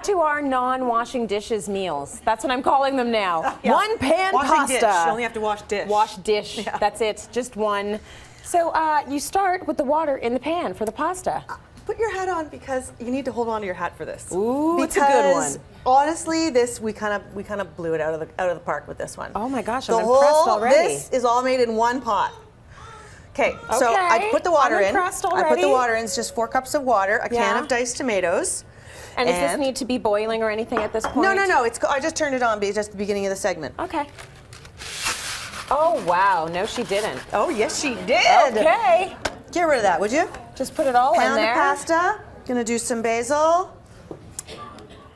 to our non-washing dishes meals. That's what I'm calling them now. Yeah. One pan Washing pasta. dish. You only have to wash dish. Wash dish. Yeah. That's it. Just one. So you start with the water in the pan for the pasta. Put your hat on because you need to hold on to your hat for this. Ooh, it's a good one. Honestly, this we kind of blew it out of the park with this one. Oh my gosh, I'm impressed already. This is all made in one pot. Okay, so I put the water in. I put the water in. It's just 4 cups of water, a can of diced tomatoes. And does this need to be boiling or anything at this point? No. I just turned it on just the beginning of the segment. Okay. Oh wow, no she didn't. Oh yes she did. Okay. Get rid of that, would you? Just put it all in there. Pound of pasta. Gonna do some basil.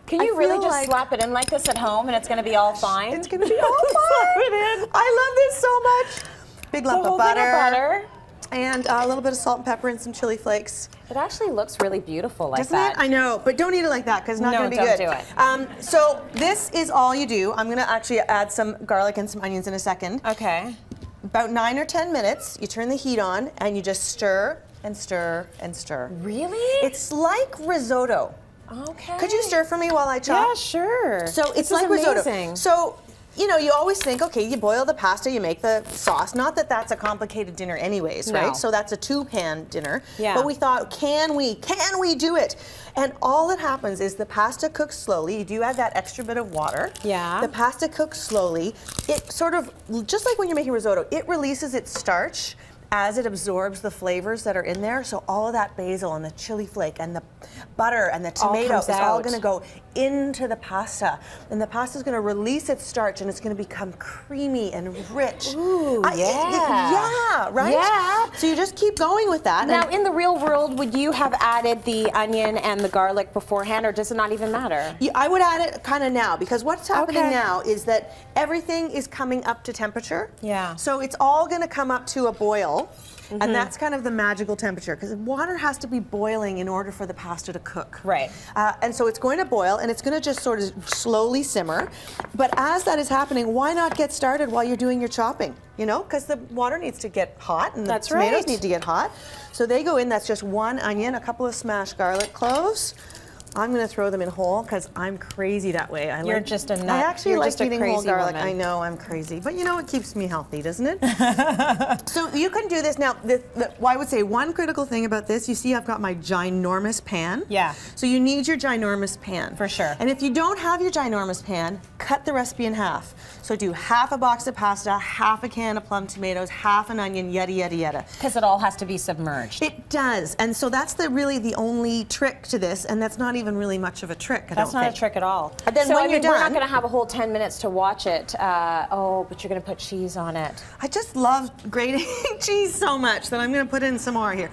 Can you really just slap it in like this at home and it's gonna be all fine? It's gonna be all fine. I love this so much. Big lump of butter. And a little bit of salt and pepper and some chili flakes. It actually looks really beautiful like Doesn't that. it? I know, but don't eat it like that because it's not going to be good. No, don't do it. So this is all you do. I'm going to actually add some garlic and some onions in a second. Okay. About 9 or 10 minutes, you turn the heat on and you just stir and stir and stir. Really? It's like risotto. Okay. Could you stir for me while I chop? Yeah, sure. So it's like risotto. So you know, you always think, okay, you boil the pasta, you make the sauce. Not that that's a complicated dinner anyways, right? So that's a 2-pan dinner. Yeah. But we thought, can we do it? And all that happens is the pasta cooks slowly. You do add that extra bit of water. Yeah. The pasta cooks slowly. It sort of, just like when you're making risotto, it releases its starch as it absorbs the flavors that are in there. So all of that basil and the chili flake and the butter and the tomato is all gonna go into the pasta. And the pasta's gonna release its starch and it's gonna become creamy and rich. Ooh, yeah, right? Yeah. So you just keep going with that. Now, in the real world, would you have added the onion and the garlic beforehand, or does it not even matter? I would add it kind of now, because what's happening now is that everything is coming up to temperature. Yeah. So it's all gonna come up to a boil. And that's kind of the magical temperature, because water has to be boiling in order for the pasta to cook. Right. And so it's going to boil, and it's going to just sort of slowly simmer. But as that is happening, why not get started while you're doing your chopping? You know, because the water needs to get hot, and the tomatoes need to get hot. So they go in. That's just 1 onion, a couple of smashed garlic cloves. I'm going to throw them in whole because I'm crazy that way. You're just a nut. I actually like eating whole garlic. Woman. I know I'm crazy, but you know it keeps me healthy, doesn't it? So you can do this now. I would say one critical thing about this. You see, I've got my ginormous pan. Yeah. So you need your ginormous pan for sure. And if you don't have your ginormous pan, cut the recipe in half. So do half a box of pasta, half a can of plum tomatoes, half an onion, yada yada yada. Because it all has to be submerged. It does, and so that's really the only trick to this, and that's not even really much of a trick. That's not a trick at all. And then when you're done, we're not going to have a whole 10 minutes to watch it. Oh, but you're going to put cheese on it. I just love grating cheese so much that I'm going to put in some more here.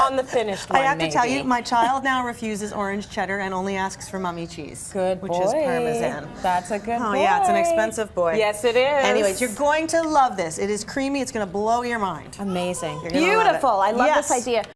On the finished one, I have to tell you, my child now refuses orange cheddar and only asks for mummy cheese. Good boy. Which is Parmesan. That's a good boy. Oh yeah, it's an expensive boy. Yes, it is. Anyways, you're going to love this. It is creamy. It's going to blow your mind. Amazing. Beautiful. I love this idea.